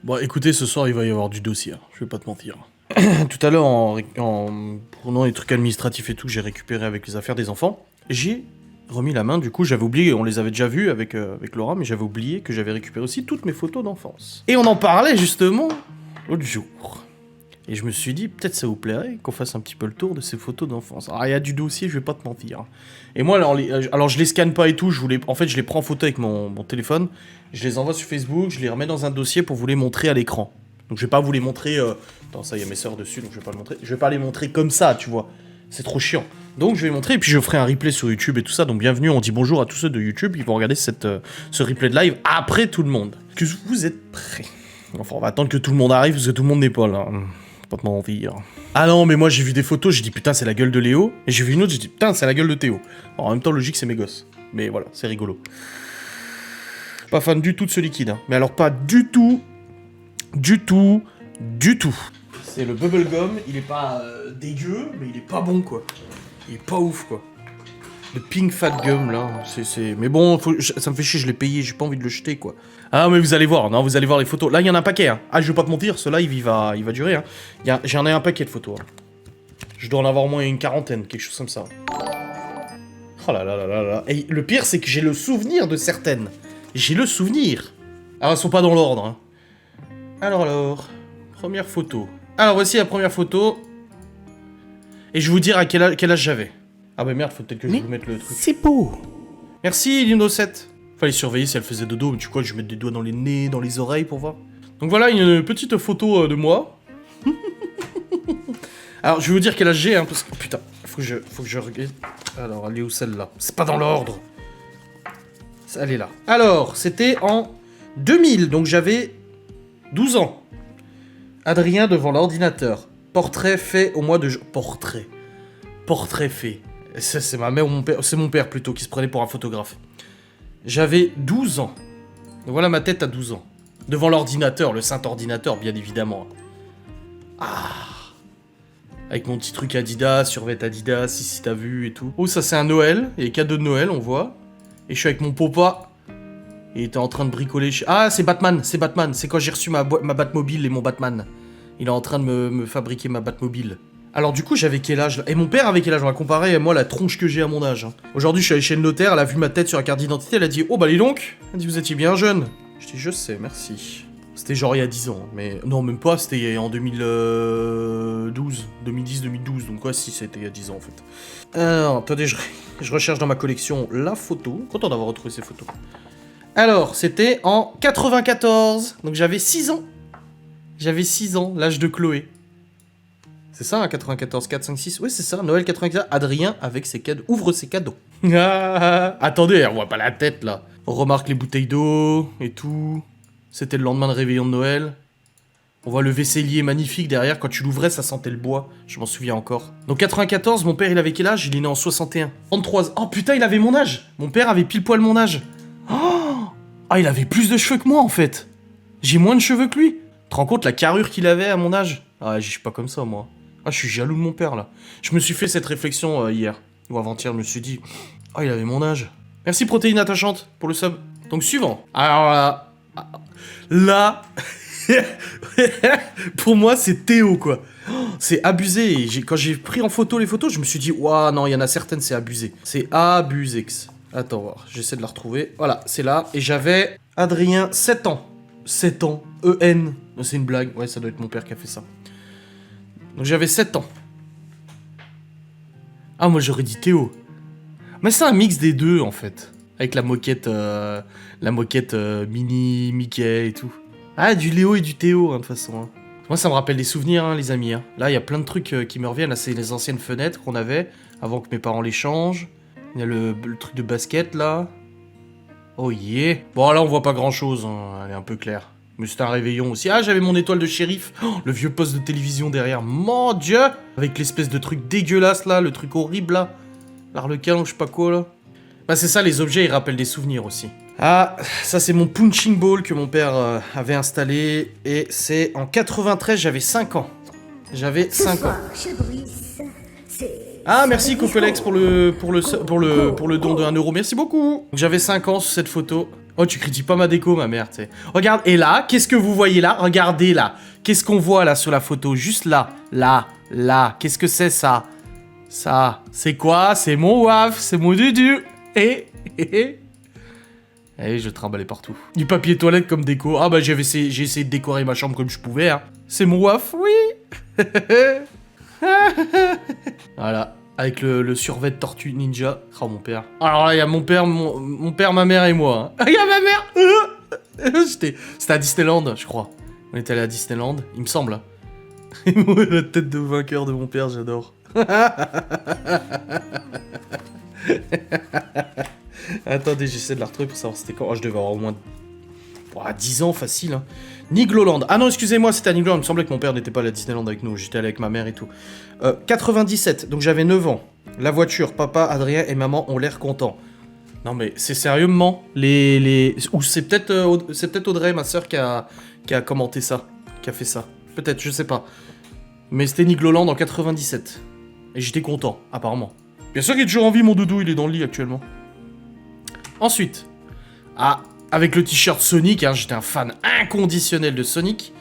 Bon, écoutez, ce soir, il va y avoir du dossier, hein. Je vais pas te mentir. Tout à l'heure, en prenant les trucs administratifs et tout que j'ai récupéré avec les affaires des enfants, j'ai remis la main, du coup, j'avais oublié, on les avait déjà vus avec Laura, mais j'avais oublié que j'avais récupéré aussi toutes mes photos d'enfance. Et on en parlait, justement, l'autre jour. Et je me suis dit, peut-être ça vous plairait qu'on fasse un petit peu le tour de ces photos d'enfance. Alors, il y a du dossier, je vais pas te mentir. Et moi, alors je les scanne pas et tout, en fait, je les prends en photo avec mon téléphone, je les envoie sur Facebook, je les remets dans un dossier pour vous les montrer à l'écran. Donc je vais pas vous les montrer... Attends, ça, il y a mes sœurs dessus, donc je vais pas le montrer. Je vais pas les montrer comme ça, tu vois. C'est trop chiant. Donc je vais les montrer, et puis je ferai un replay sur YouTube et tout ça. Donc bienvenue, on dit bonjour à tous ceux de YouTube, ils vont regarder ce replay de live après tout le monde. Que vous êtes prêts? Enfin, on va attendre que tout le monde arrive, parce que tout le monde n'est pas là. Pas de mentir. Ah non, mais moi j'ai vu des photos, j'ai dit putain, c'est la gueule de Léo. Et j'ai vu une autre, j'ai dit putain, c'est la gueule de Théo. Alors, en même temps, logique, c'est mes gosses. Mais voilà, c'est rigolo. Pas fan du tout de ce liquide, hein. Mais alors pas du tout. Du tout. Du tout. C'est le bubblegum, il est pas dégueu, mais il est pas bon, quoi. Il est pas ouf, quoi. Le pink fat gum, là, c'est... Mais bon, ça me fait chier, je l'ai payé, j'ai pas envie de le jeter, quoi. Ah, mais vous allez voir, non, vous allez voir les photos. Là, il y en a un paquet, hein. Ah, je vais pas te mentir, ce live, il va durer, hein. J'en ai un paquet de photos, hein. Je dois en avoir au moins une quarantaine, quelque chose comme ça. Oh là là là là là. Et le pire, c'est que j'ai le souvenir de certaines. J'ai le souvenir. Alors, elles sont pas dans l'ordre, hein. Alors... Première photo. Alors, voici la première photo. Et je vais vous dire à quel âge j'avais. Ah bah merde, faut peut-être que je vous mette le truc. C'est beau. Merci, Lino7. Fallait surveiller si elle faisait dodo, mais tu crois que je vais mettre des doigts dans les nez, dans les oreilles pour voir. Donc voilà, une petite photo de moi. Alors, je vais vous dire quel âge j'ai, hein, parce que... Putain, faut que je regarde... Alors, elle est où celle-là? C'est pas dans l'ordre. Elle est là. Alors, c'était en 2000, donc j'avais 12 ans. Adrien devant l'ordinateur. Portrait fait au mois de... Portrait fait. C'est ma mère ou mon père... C'est mon père, plutôt, qui se prenait pour un photographe. J'avais 12 ans. Donc voilà ma tête à 12 ans. Devant l'ordinateur, le saint ordinateur, bien évidemment. Ah. Avec mon petit truc Adidas, survêt Adidas, si t'as vu et tout. Oh, ça c'est un Noël, et cadeau de Noël, on voit. Et je suis avec mon papa. Et il était en train de bricoler... Ah, c'est Batman. C'est quand j'ai reçu ma Batmobile et mon Batman. Il est en train de me fabriquer ma Batmobile. Alors du coup, j'avais quel âge là? Et mon père avait quel âge? On va comparer, moi, la tronche que j'ai à mon âge. Hein. Aujourd'hui, je suis allé chez le notaire, elle a vu ma tête sur la carte d'identité, elle a dit « Oh bah dis donc !» Elle a dit « Vous étiez bien jeune !» Je dis « Je sais, merci. » C'était genre il y a 10 ans, mais... Non, même pas, c'était en 2012. 2010-2012, donc ouais, si, c'était il y a 10 ans, en fait. Alors, attendez, je recherche dans ma collection la photo. Content d'avoir retrouvé ces photos. Alors, c'était en 94, donc j'avais 6 ans. J'avais 6 ans, l'âge de Chloé. C'est ça, hein, 94, 4, 5, 6. Oui, c'est ça, Noël 94. Adrien, avec ses cadeaux, ouvre ses cadeaux. Attendez, on voit pas la tête, là. On remarque les bouteilles d'eau et tout. C'était le lendemain de réveillon de Noël. On voit le vaisselier magnifique derrière. Quand tu l'ouvrais, ça sentait le bois. Je m'en souviens encore. Donc 94, mon père, il avait quel âge? Il est né en 61. 33. Oh putain, il avait mon âge. Mon père avait pile poil mon âge. Oh, ah, il avait plus de cheveux que moi, en fait. J'ai moins de cheveux que lui. Tu te rends compte la carrure qu'il avait à mon âge? Ah, je suis pas comme ça, moi. Ah, je suis jaloux de mon père, là. Je me suis fait cette réflexion hier. Ou avant-hier, je me suis dit... Ah, il avait mon âge. Merci, Protéine Attachante, pour le sub. Donc, suivant. Alors là... Là... pour moi, c'est Théo, quoi. C'est abusé. Quand j'ai pris en photo les photos, je me suis dit... Ouah, non, il y en a certaines, c'est abusé. C'est abusex. Attends, voir. J'essaie de la retrouver. Voilà, c'est là. Et j'avais... Adrien, 7 ans. 7 ans. EN. C'est une blague. Ouais, ça doit être mon père qui a fait ça. Donc j'avais 7 ans. Ah, moi j'aurais dit Théo. Mais c'est un mix des deux, en fait. Avec la moquette mini Mickey et tout. Ah, du Léo et du Théo, hein, de toute façon. Hein. Moi, ça me rappelle des souvenirs, hein, les amis. Hein. Là, il y a plein de trucs qui me reviennent. Là, c'est les anciennes fenêtres qu'on avait avant que mes parents les changent. Il y a le truc de basket, là. Oh yeah. Bon, là, on voit pas grand-chose. Hein. Elle est un peu claire. Mais c'était un réveillon aussi. Ah, j'avais mon étoile de shérif. Oh, le vieux poste de télévision derrière. Mon Dieu. Avec l'espèce de truc dégueulasse, là. Le truc horrible, là. L'arlequin ou je sais pas quoi, là. Bah, c'est ça, les objets, ils rappellent des souvenirs aussi. Ah, ça, c'est mon punching ball que mon père avait installé. Et c'est en 93, j'avais 5 ans. J'avais 5 ans. Ah, merci Cocolex pour le don de 1€. Merci beaucoup. J'avais 5 ans sur cette photo. Oh, tu critiques pas ma déco, ma mère, tu sais. Regarde, et là, qu'est-ce que vous voyez là? Regardez là. Qu'est-ce qu'on voit là sur la photo? Juste là. Là. Qu'est-ce que c'est ça? Ça, c'est quoi? C'est mon waf, c'est mon dudu. Et je trimballais partout. Du papier toilette comme déco. Ah bah j'ai essayé de décorer ma chambre comme je pouvais, hein. C'est mon waf, oui. Voilà. Avec le survêt de tortue ninja. Oh, mon père. Alors là, il y a mon père, ma mère et moi. Il y a ma mère. C'était à Disneyland, je crois. On était allé à Disneyland, il me semble. Hein. La tête de vainqueur de mon père, j'adore. Attendez, j'essaie de la retrouver pour savoir c'était quand. Oh, je devais avoir au moins 10 ans, facile. Hein. Nigloland. Ah non, excusez-moi, c'était à Nigloland. Il me semblait que mon père n'était pas allé à Disneyland avec nous. J'étais allé avec ma mère et tout. 97, donc j'avais 9 ans. La voiture, papa, Adrien et maman ont l'air contents. Non mais c'est sérieusement ou c'est peut-être Audrey, ma soeur, qui a commenté ça, qui a fait ça. Peut-être, je sais pas. Mais c'était Nigloland en 97. Et j'étais content, apparemment. Bien sûr qu'il est toujours en vie, mon doudou, il est dans le lit actuellement. Ensuite, avec le t-shirt Sonic, hein, j'étais un fan inconditionnel de Sonic.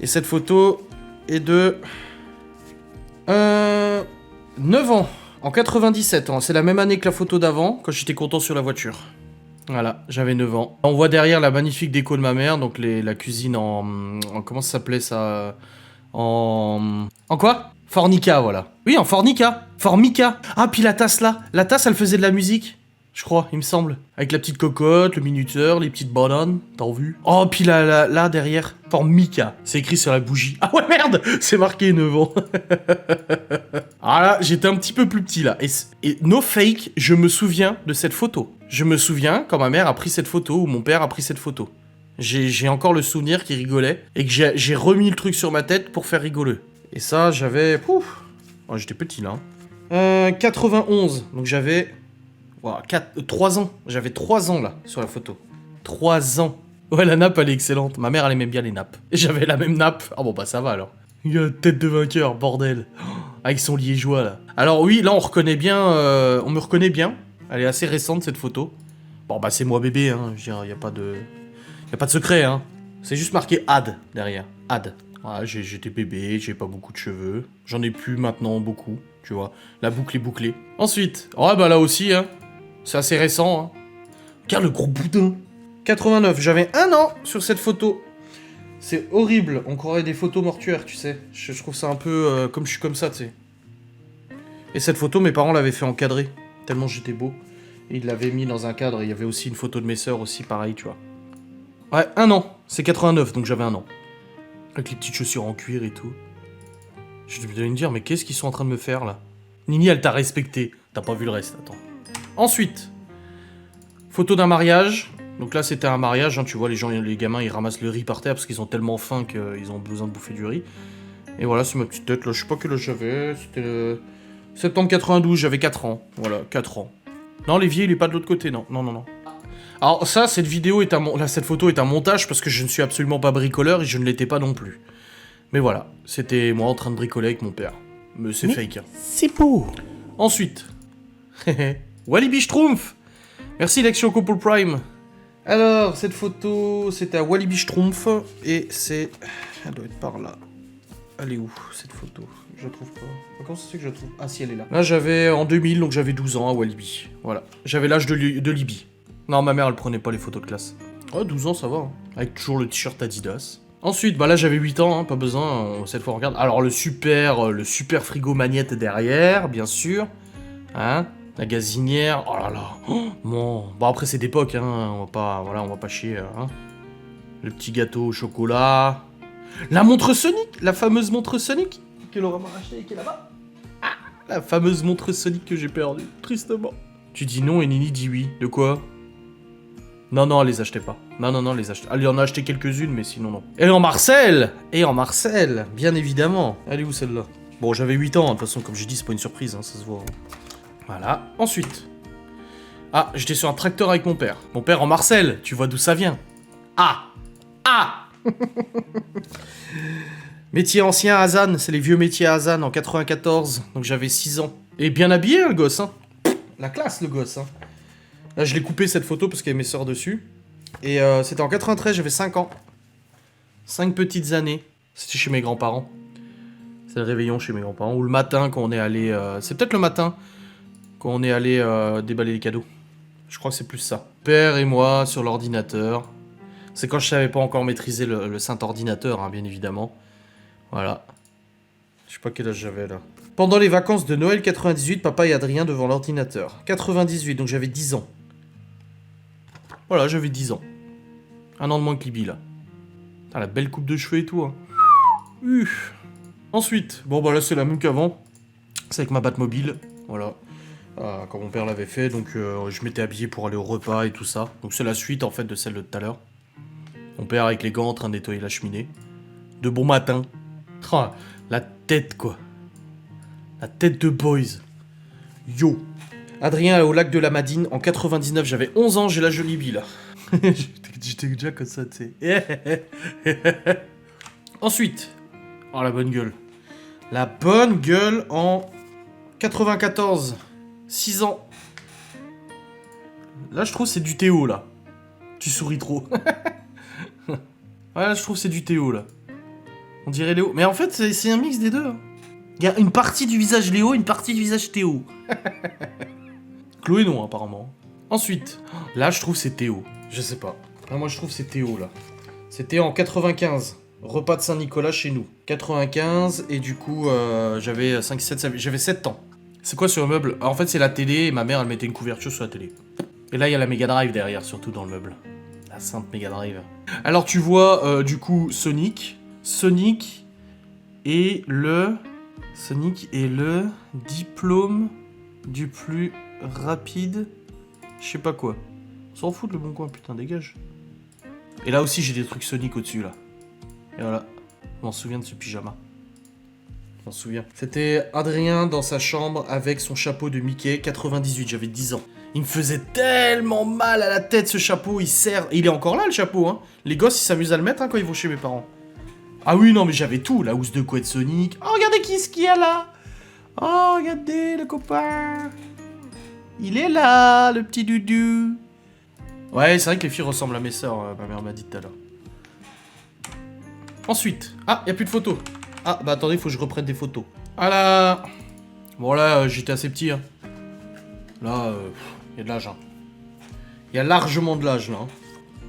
Et cette photo est de 9 ans, en 97 ans. C'est la même année que la photo d'avant, quand j'étais content sur la voiture. Voilà, j'avais 9 ans. On voit derrière la magnifique déco de ma mère, donc la cuisine en comment ça s'appelait ça? En quoi? Fornica, voilà. Oui, en Fornica. Formica. Ah, puis la tasse là. La tasse, elle faisait de la musique. Je crois, il me semble. Avec la petite cocotte, le minuteur, les petites bananes. T'as vu? Oh, puis là, derrière. Formica. C'est écrit sur la bougie. Ah ouais, merde! C'est marqué 9 ans. Ah là, j'étais un petit peu plus petit là. Et no fake, je me souviens de cette photo. Je me souviens quand ma mère a pris cette photo ou mon père a pris cette photo. J'ai encore le souvenir qu'il rigolait et que j'ai remis le truc sur ma tête pour faire rigoler. Et ça, j'avais... Pouf. Oh, j'étais petit là. 91, donc j'avais... 3 ans. J'avais 3 ans là, sur la photo. 3 ans. Ouais, la nappe, elle est excellente. Ma mère, elle aimait bien les nappes. Et j'avais la même nappe. Ah bon, bah ça va alors. Il y a tête de vainqueur, bordel. Avec son liégeois là. Alors oui, là, on reconnaît bien... on me reconnaît bien. Elle est assez récente, cette photo. Bon, bah c'est moi bébé, hein. Je veux dire, il n'y a pas de... Y a pas de secret, hein. C'est juste marqué Ad derrière. Ad. Voilà, j'étais bébé, j'ai pas beaucoup de cheveux. J'en ai plus maintenant beaucoup, tu vois. La boucle est bouclée. Ensuite, ouais, bah là aussi, hein. C'est assez récent, hein. Regarde le gros boudin. 89, j'avais 1 an sur cette photo. C'est horrible, on croirait des photos mortuaires, tu sais. Je trouve ça un peu comme je suis comme ça, tu sais. Et cette photo, mes parents l'avaient fait encadrer, tellement j'étais beau. Et ils l'avaient mis dans un cadre, et il y avait aussi une photo de mes sœurs aussi, pareil, tu vois. Ouais, 1 an. C'est 89, donc j'avais 1 an. Avec les petites chaussures en cuir et tout. Je devais me dire, mais qu'est-ce qu'ils sont en train de me faire, là? Nini, elle t'a respecté. T'as pas vu le reste, attends. Ensuite, photo d'un mariage. Donc là, c'était un mariage, hein, tu vois, les gamins, ils ramassent le riz par terre parce qu'ils ont tellement faim qu'ils ont besoin de bouffer du riz. Et voilà, c'est ma petite tête, là, je sais pas quel âge j'avais. C'était septembre 92, j'avais 4 ans. Voilà, 4 ans. Non, l'évier, il est pas de l'autre côté, non. Non. Alors ça, cette photo est un montage parce que je ne suis absolument pas bricoleur et je ne l'étais pas non plus. Mais voilà, c'était moi en train de bricoler avec mon père. Mais c'est fake. Hein. C'est beau. Ensuite, Walibi Schtroumpf. Merci Lex Choco pour le Prime. Alors, cette photo, c'était à Walibi Schtroumpf et c'est... Elle doit être par là. Elle est où, cette photo? Je la trouve pas. Comment ça se fait que je la trouve? Ah si, elle est là. Là, j'avais en 2000, donc j'avais 12 ans à Walibi. Voilà. J'avais l'âge de Libye. Non, ma mère, elle prenait pas les photos de classe. Oh, 12 ans, ça va. Hein. Avec toujours le t-shirt Adidas. Ensuite, bah là, j'avais 8 ans, hein, pas besoin. Cette fois, on regarde. Alors, le super frigo magnète derrière, bien sûr. Hein, la gazinière. Oh là là. Oh, bon, après, c'est d'époque, hein. On va pas chier, hein. Le petit gâteau au chocolat. La montre Sonic. La fameuse montre Sonic. Que Laura m'a racheté et qui est là-bas. Ah, la fameuse montre Sonic que j'ai perdue. Tristement. Tu dis non et Nini dit oui. De quoi? Non, elle les achetait pas. Non, elle les achetait. Elle en a acheté quelques-unes, mais sinon, non. Et en Marcel, bien évidemment. Elle est où, celle-là? Bon, j'avais 8 ans, hein, de toute façon, comme j'ai dit, c'est pas une surprise, hein, ça se voit. Hein. Voilà. Ensuite. Ah, j'étais sur un tracteur avec mon père. Mon père en Marcel, tu vois d'où ça vient? Ah Métier ancien Hazan, c'est les vieux métiers Hazan, en 94, donc j'avais 6 ans. Et bien habillé, hein, le gosse, hein. La classe, le gosse, hein. Là, je l'ai coupé cette photo parce qu'il y avait mes sœurs dessus. Et c'était en 93, j'avais 5 ans. 5 petites années. C'était chez mes grands-parents. C'est le réveillon chez mes grands-parents. Ou le matin quand on est allé... c'est peut-être le matin quand on est allé déballer les cadeaux. Je crois que c'est plus ça. Père et moi sur l'ordinateur. C'est quand je savais pas encore maîtriser le saint ordinateur, hein, bien évidemment. Voilà. Je sais pas quel âge j'avais là. Pendant les vacances de Noël 98, papa et Adrien devant l'ordinateur. 98, donc j'avais 10 ans. Voilà, j'avais 10 ans. Un an de moins que Libby, là. Putain, la belle coupe de cheveux et tout, hein. Ensuite, bon bah là c'est la même qu'avant. C'est avec ma Batmobile, voilà. Quand mon père l'avait fait, donc je m'étais habillé pour aller au repas et tout ça. Donc c'est la suite en fait de celle de tout à l'heure. Mon père avec les gants en train de nettoyer la cheminée. De bon matin. Oh, la tête quoi. La tête de boys. Yo. Adrien au lac de la Madine en 99, j'avais 11 ans, j'ai la jolie bille là. J'étais déjà comme ça, tu sais. Ensuite, oh la bonne gueule. La bonne gueule en 94. 6 ans. Là, je trouve c'est du Théo, là. Tu souris trop. Ouais, là, je trouve c'est du Théo, là. On dirait Léo. Mais en fait, c'est un mix des deux. Hein. Il y a une partie du visage Léo, une partie du visage Théo. Chloé, non, apparemment. Ensuite, là, je trouve c'est Théo. Je sais pas. Là, moi, je trouve c'est Théo, là. C'était en 95. Repas de Saint-Nicolas chez nous. 95, et du coup, j'avais 7 ans. C'est quoi sur le meuble? En fait, c'est la télé, et ma mère, elle mettait une couverture sur la télé. Et là, il y a la Mega Drive derrière, surtout dans le meuble. La sainte Mega Drive. Alors, tu vois, du coup, Sonic et le diplôme du plus rapide, je sais pas quoi. On s'en fout de le bon coin, putain, dégage. Et là aussi, j'ai des trucs Sonic au-dessus, là. Et voilà, je m'en souviens de ce pyjama. Je m'en souviens. C'était Adrien dans sa chambre avec son chapeau de Mickey, 98, j'avais 10 ans. Il me faisait tellement mal à la tête ce chapeau, il sert... Il est encore là le chapeau, hein. Les gosses, ils s'amusent à le mettre hein, quand ils vont chez mes parents. Ah oui, non, mais j'avais tout, la housse de couette Sonic. Oh, regardez qui est-ce qu'il y a là. Oh, regardez le copain. Il est là, le petit doudou. Ouais, c'est vrai que les filles ressemblent à mes sœurs, ma mère m'a dit tout à l'heure. Ensuite, ah, y a plus de photos. Ah, bah attendez, faut que je reprenne des photos. Ah là. Bon là, j'étais assez petit. Hein. Là, y a de l'âge. Hein. Y a largement de l'âge là. Hein.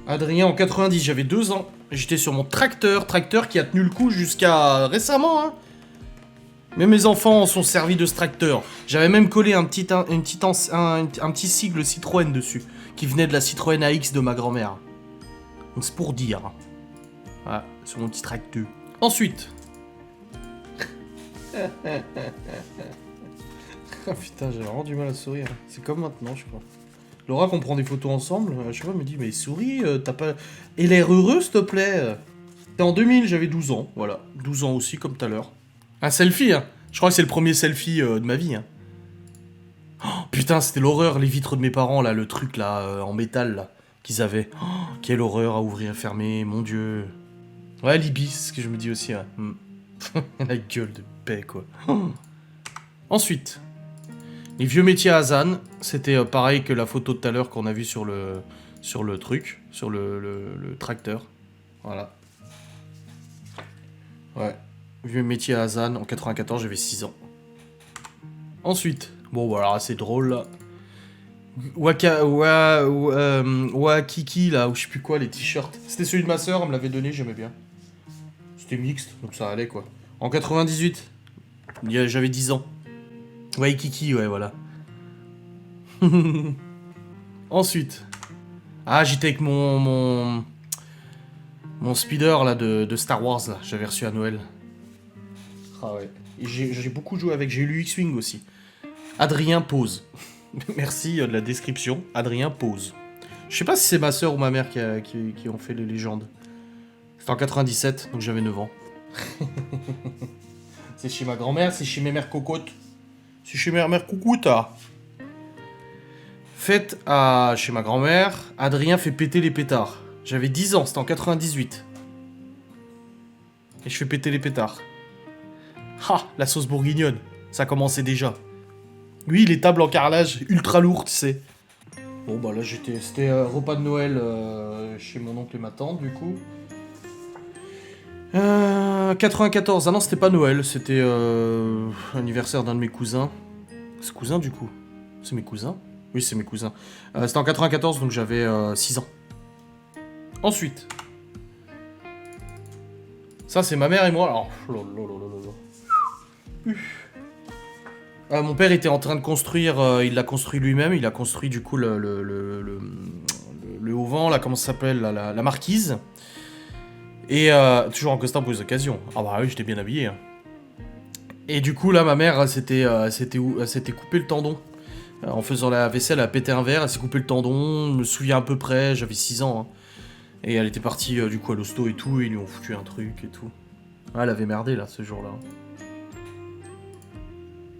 Adrien en 90, j'avais 2 ans. J'étais sur mon tracteur qui a tenu le coup jusqu'à récemment. Hein. Mais mes enfants en sont servis de ce tracteur. J'avais même collé un petit sigle Citroën dessus, qui venait de la Citroën AX de ma grand-mère. Donc c'est pour dire. Voilà, sur mon petit tracteur. Ensuite. Ah putain, j'ai vraiment du mal à sourire. C'est comme maintenant, je crois. Laura, qu'on prend des photos ensemble, je sais pas, me dit, mais souris, t'as pas... Et l'air heureux, s'il te plaît. C'était en 2000, j'avais 12 ans, voilà. 12 ans aussi, comme tout à l'heure. Un selfie, hein. Je crois que c'est le premier selfie de ma vie, hein. Oh, putain, c'était l'horreur, les vitres de mes parents, là, le truc, là, en métal, là, qu'ils avaient. Oh, quelle horreur à ouvrir et fermer, mon Dieu. Ouais, Libby, c'est ce que je me dis aussi, ouais. La gueule de paix, quoi. Oh. Ensuite... Les vieux métiers à Hazan, c'était pareil que la photo de tout à l'heure qu'on a vue sur le truc, sur le tracteur. Voilà. Ouais. Vieux métier à Hazan, en 94, j'avais 6 ans. Ensuite, bon voilà, c'est drôle là. Wakiki là, ou je sais plus quoi, les t-shirts. C'était celui de ma soeur, elle me l'avait donné, j'aimais bien. C'était mixte, donc ça allait quoi. En 98, j'avais 10 ans. Ouais, Kiki, ouais, voilà. Ensuite. Ah, j'étais avec mon speeder, là, de Star Wars, là. J'avais reçu à Noël. Ah ouais. Et j'ai beaucoup joué avec. J'ai eu le X-Wing aussi. Adrien pose. Merci de la description. Adrien pose. Je sais pas si c'est ma soeur ou ma mère qui ont fait les légendes. C'était en 97, donc j'avais 9 ans. C'est chez ma grand-mère, c'est chez mes mères cocottes. C'est chez ma mère Coucouta. Fête chez ma grand-mère, Adrien fait péter les pétards. J'avais 10 ans, c'était en 98. Et je fais péter les pétards. Ah, la sauce bourguignonne. Ça commençait déjà. Oui, les tables en carrelage ultra lourdes, tu sais. Bon bah là c'était repas de Noël chez mon oncle et ma tante du coup. 94, ah non c'était pas Noël, c'était anniversaire d'un de mes cousins. C'est cousin du coup? C'est mes cousins? Oui c'est mes cousins. C'était en 94 donc j'avais 6 ans. Ensuite. Ça c'est ma mère et moi. Alors, mon père était en train de construire, il l'a construit lui-même, il a construit du coup le auvent, là comment ça s'appelle, la marquise. Et toujours en costard pour les occasions. Ah bah oui, j'étais bien habillé. Hein. Et du coup là, ma mère s'était coupé le tendon. En faisant la vaisselle, elle a pété un verre, elle s'est coupé le tendon, je me souviens à peu près, j'avais 6 ans. Hein. Et elle était partie du coup à l'hosto et tout, et ils lui ont foutu un truc et tout. Ah, elle avait merdé là, ce jour-là.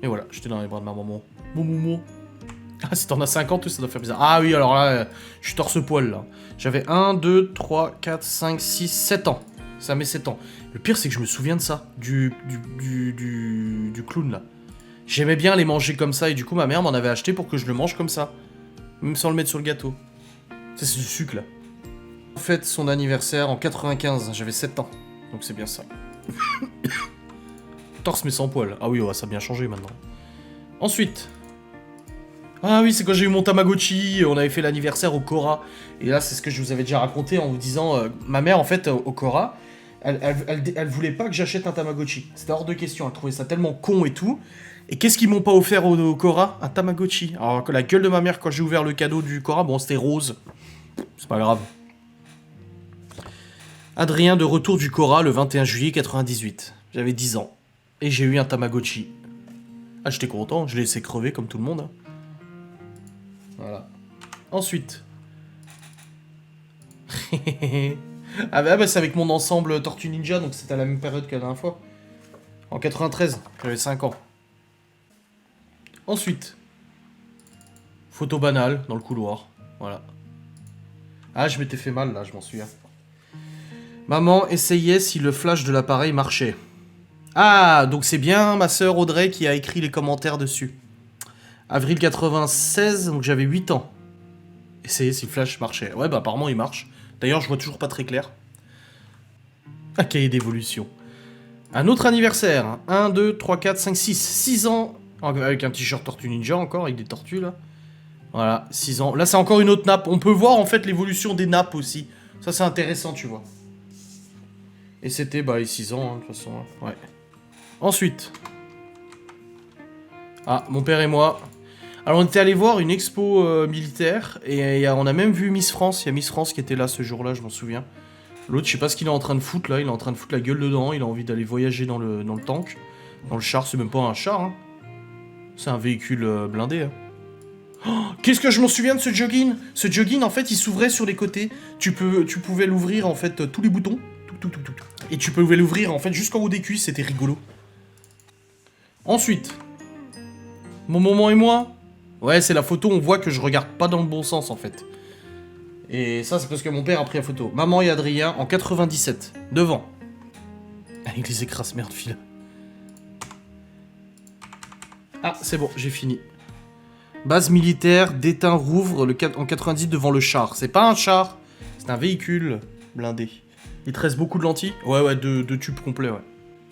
Et voilà, j'étais dans les bras de ma maman. Mon maman. Ah, si t'en as 50, ça doit faire bizarre. Ah oui, alors là, je suis torse-poil, là. J'avais 1, 2, 3, 4, 5, 6, 7 ans. Ça met 7 ans. Le pire, c'est que je me souviens de ça. Du clown, là. J'aimais bien les manger comme ça, et du coup, ma mère m'en avait acheté pour que je le mange comme ça. Même sans le mettre sur le gâteau. Ça, c'est du sucre, là. En fait, son anniversaire en 95, j'avais 7 ans. Donc c'est bien ça. Torse mais sans poil. Ah oui, ouais, ça a bien changé maintenant. Ensuite. Ah oui, c'est quand j'ai eu mon Tamagotchi, on avait fait l'anniversaire au Cora. Et là, c'est ce que je vous avais déjà raconté en vous disant... ma mère, en fait, au Cora, elle voulait pas que j'achète un Tamagotchi. C'était hors de question, elle trouvait ça tellement con et tout. Et qu'est-ce qu'ils m'ont pas offert au Cora? Un Tamagotchi. Alors, la gueule de ma mère, quand j'ai ouvert le cadeau du Cora, bon, c'était rose. C'est pas grave. Adrien de retour du Cora le 21 juillet 98. J'avais 10 ans. Et j'ai eu un Tamagotchi. Ah, j'étais content, je l'ai laissé crever comme tout le monde. Hein. Voilà. Ensuite. Ah bah c'est avec mon ensemble Tortue Ninja, donc c'était à la même période que la dernière fois. En 93, j'avais 5 ans. Ensuite. Photo banale dans le couloir. Voilà. Ah, je m'étais fait mal là, je m'en souviens. Maman essayait si le flash de l'appareil marchait. Ah, donc c'est bien ma sœur Audrey qui a écrit les commentaires dessus. Avril 96, donc j'avais 8 ans. Essayez si le flash marchait. Ouais, bah apparemment il marche. D'ailleurs, je vois toujours pas très clair. Un cahier d'évolution. Un autre anniversaire. Hein. 1, 2, 3, 4, 5, 6. 6 ans. Avec un t-shirt Tortue Ninja encore, avec des tortues là. Voilà, 6 ans. Là, c'est encore une autre nappe. On peut voir en fait l'évolution des nappes aussi. Ça, c'est intéressant, tu vois. Et c'était, bah, 6 ans, hein, de toute façon. Hein. Ouais. Ensuite. Ah, mon père et moi. Alors, on était allé voir une expo militaire. Et on a même vu Miss France. Il y a Miss France qui était là ce jour-là, je m'en souviens. L'autre, je sais pas ce qu'il est en train de foutre, là. Il est en train de foutre la gueule dedans. Il a envie d'aller voyager dans le tank. Dans le char, c'est même pas un char, hein. C'est un véhicule blindé, hein. Oh, qu'est-ce que je m'en souviens de ce jogging? Ce jogging, en fait, il s'ouvrait sur les côtés. Tu pouvais l'ouvrir, en fait, tous les boutons. Tout. Et tu pouvais l'ouvrir, en fait, jusqu'en haut des cuisses. C'était rigolo. Ensuite. Mon moment et moi. Ouais, c'est la photo, on voit que je regarde pas dans le bon sens, en fait. Et ça, c'est parce que mon père a pris la photo. Maman et Adrien, en 97. Devant. Avec les écrases merde fil. Ah, c'est bon, j'ai fini. Base militaire, d'étain Rouvre en 90 devant le char. C'est pas un char, c'est un véhicule blindé. Il te reste beaucoup de lentilles? Ouais, deux tubes complets, ouais.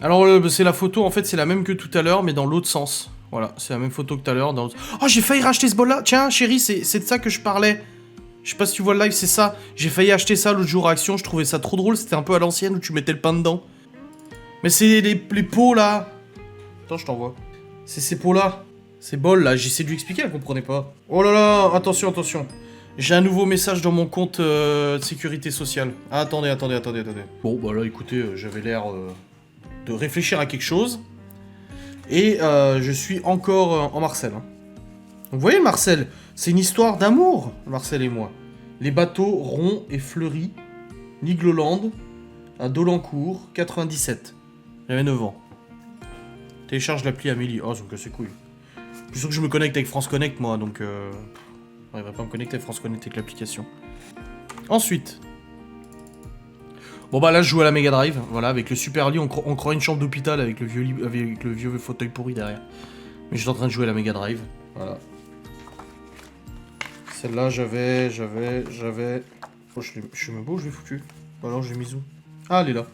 Alors, c'est la photo, en fait, c'est la même que tout à l'heure, mais dans l'autre sens. Voilà, c'est la même photo que tout à l'heure. Oh, j'ai failli racheter ce bol-là. Tiens, chérie, c'est de ça que je parlais. Je sais pas si tu vois le live, c'est ça. J'ai failli acheter ça l'autre jour à Action, je trouvais ça trop drôle. C'était un peu à l'ancienne où tu mettais le pain dedans. Mais c'est les pots, là. Attends, je t'envoie. C'est ces pots-là. Ces bols là, j'essaie de lui expliquer, elle comprenait pas. Oh là là, attention. J'ai un nouveau message dans mon compte de sécurité sociale. Ah, attendez. Bon, bah là, écoutez, j'avais l'air de réfléchir à quelque chose. Et je suis encore en Marcel. Hein. Donc, vous voyez, Marcel, c'est une histoire d'amour, Marcel et moi. Les bateaux ronds et fleuris, Nigloland, à Dolencourt, 97. J'avais 9 ans. Télécharge l'appli Amélie. Oh, donc c'est cool. Plus sûr que je me connecte avec France Connect, moi, donc... j'arriverai pas à me connecter avec France Connect avec l'application. Ensuite... Bon bah là, je joue à la Mega Drive, voilà, avec le super lit, on croit une chambre d'hôpital avec le vieux fauteuil pourri derrière. Mais j'étais en train de jouer à la Mega Drive, voilà. Celle-là, j'avais... Oh, je sais même pas où je l'ai foutu. Ou alors, je l'ai mise où? Ah, elle est là.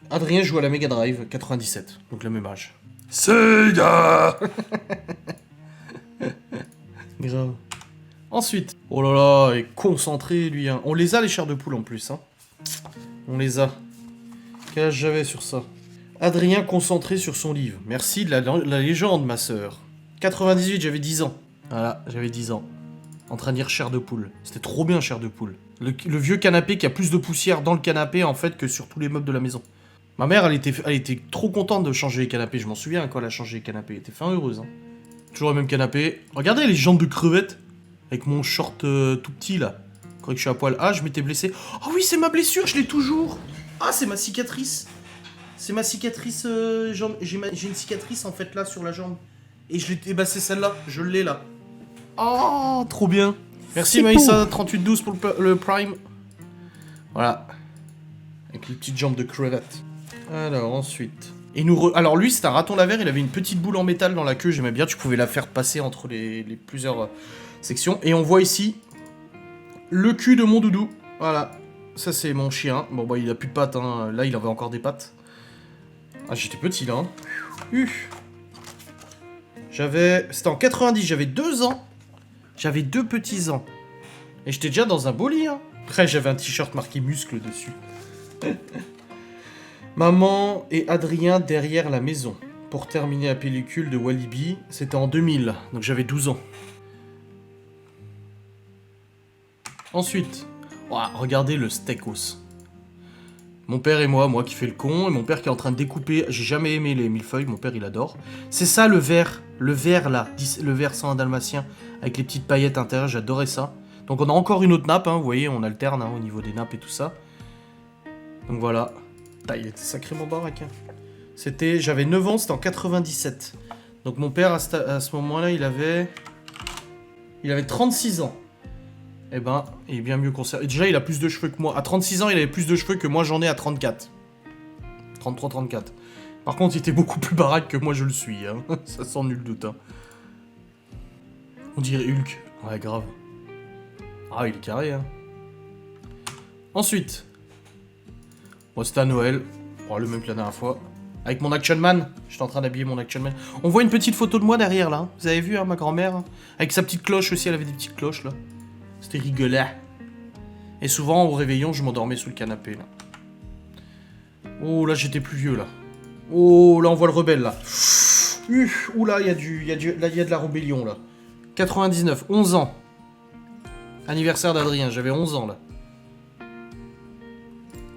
Adrien joue à la Mega Drive, 97. Donc, le même âge. Sega. Grave. Ensuite. Oh là là, il est concentré, lui. Hein. On les a, les chairs de poule, en plus. Hein. On les a. Quel âge j'avais sur ça? Adrien concentré sur son livre. Merci de la légende, ma sœur. 98, j'avais 10 ans. Voilà, j'avais 10 ans. En train de lire chair de poule. C'était trop bien, chair de poule. Le vieux canapé qui a plus de poussière dans le canapé, en fait, que sur tous les meubles de la maison. Ma mère, elle était trop contente de changer les canapés. Je m'en souviens quand elle a changé les canapés. Elle était fin heureuse. Hein. Toujours le même canapé. Regardez les jambes de crevette. Avec mon short tout petit, là. Je croyais que je suis à poil. Ah, je m'étais blessé. Oh oui, c'est ma blessure, je l'ai toujours. Ah, c'est ma cicatrice. C'est ma cicatrice jambe. J'ai une cicatrice, en fait, là, sur la jambe. Et bah, c'est celle-là. Je l'ai, là. Oh, trop bien. Merci Maïssa, 3812 pour le Prime. Voilà. Avec les petites jambes de crevette. Alors, ensuite... Alors lui, c'est un raton laveur, il avait une petite boule en métal dans la queue, j'aimais bien, tu pouvais la faire passer entre les plusieurs sections. Et on voit ici le cul de mon doudou. Voilà. Ça, c'est mon chien. Bon, bah, il a plus de pattes, hein. Là, il avait encore des pattes. Ah, j'étais petit, là. Hein. C'était en 90, j'avais 2 ans. J'avais 2 petits ans. Et j'étais déjà dans un beau lit, hein. Après, j'avais un t-shirt marqué muscle dessus. Maman et Adrien derrière la maison. Pour terminer la pellicule de Walibi, c'était en 2000, donc j'avais 12 ans. Ensuite, regardez le steakos. Mon père et moi qui fait le con, et mon père qui est en train de découper. J'ai jamais aimé les millefeuilles, mon père il adore. C'est ça le vert là, le vert sans un dalmatien, avec les petites paillettes intérieures, j'adorais ça. Donc on a encore une autre nappe, hein, vous voyez, on alterne hein, au niveau des nappes et tout ça. Donc voilà. Il était sacrément baraque. Hein. J'avais 9 ans, c'était en 97. Donc mon père, à ce moment-là, il avait 36 ans. Eh ben, il est bien mieux conservé. Déjà, il a plus de cheveux que moi. À 36 ans, il avait plus de cheveux que moi, j'en ai à 34. 33, 34. Par contre, il était beaucoup plus baraque que moi, je le suis. Hein. Ça sent nul doute. Hein. On dirait Hulk. Ouais, grave. Ah, il est carré, hein. Ensuite... Bon, c'était à Noël. Oh, le même que la dernière fois. Avec mon Action Man. J'étais en train d'habiller mon Action Man. On voit une petite photo de moi derrière, là. Vous avez vu, hein, ma grand-mère hein. Avec sa petite cloche aussi, elle avait des petites cloches, là. C'était rigolant. Et souvent, au réveillon, je m'endormais sous le canapé, là. Oh, là, j'étais plus vieux, là. Oh, là, on voit le rebelle, là. Ouh, là, il y a de la rébellion, là. 99, 11 ans. Anniversaire d'Adrien, j'avais 11 ans, là.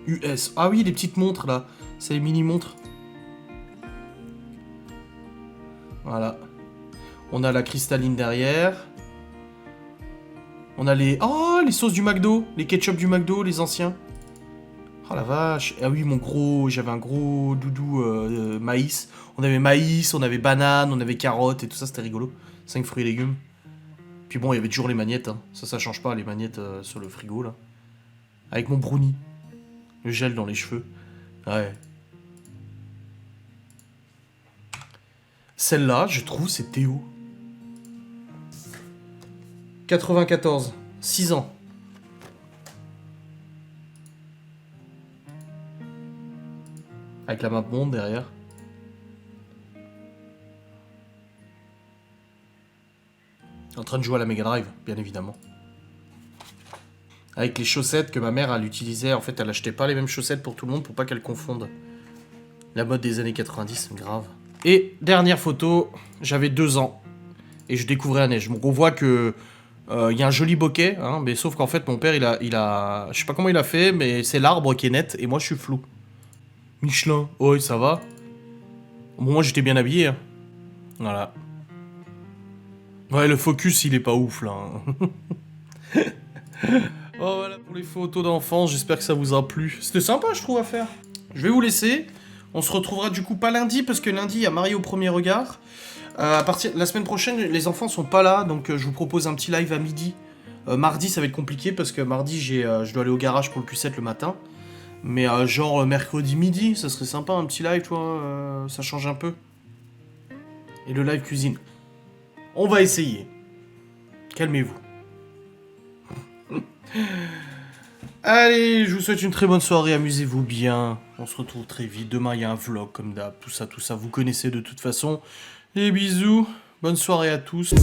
US. Ah oui, les petites montres, là. C'est les mini-montres. Voilà. On a la cristalline derrière. On a les... Oh, les sauces du McDo. Les ketchup du McDo, les anciens. Oh la vache. Ah oui, j'avais un gros doudou maïs. On avait maïs, on avait banane, on avait carottes et tout ça, c'était rigolo. 5 fruits et légumes. Puis bon, il y avait toujours les magnettes. Hein. Ça change pas, les magnettes sur le frigo, là. Avec mon brownie. Le gel dans les cheveux. Ouais. Celle-là, je trouve, c'est Théo. 94. 6 ans. Avec la map monde derrière. En train de jouer à la Mega Drive, bien évidemment. Avec les chaussettes que ma mère, elle utilisait. En fait, elle achetait pas les mêmes chaussettes pour tout le monde pour pas qu'elle confonde. La mode des années 90, grave. Et dernière photo, j'avais 2 ans. Et je découvrais la neige. Donc on voit que... Il y a un joli bokeh, hein, mais sauf qu'en fait, mon père, il a... Je sais pas comment il a fait, mais c'est l'arbre qui est net, et moi, je suis flou. Michelin, oh, ça va. Bon, moi, j'étais bien habillé. Hein. Voilà. Ouais, le focus, il est pas ouf, là. Hein. Oh, voilà pour les photos d'enfance, j'espère que ça vous a plu. C'était sympa, je trouve, à faire. Je vais vous laisser. On se retrouvera du coup pas lundi, parce que lundi, il y a Marie au premier regard. À partir de la semaine prochaine, les enfants sont pas là, donc je vous propose un petit live à midi. Mardi, ça va être compliqué, parce que mardi, je dois aller au garage pour le Q7 le matin. Mais genre mercredi midi, ça serait sympa, un petit live, toi, ça change un peu. Et le live cuisine. On va essayer. Calmez-vous. Allez, je vous souhaite une très bonne soirée, amusez-vous bien. On se retrouve très vite. Demain, il y a un vlog comme d'hab. Tout ça, vous connaissez de toute façon. Et bisous. Bonne soirée à tous.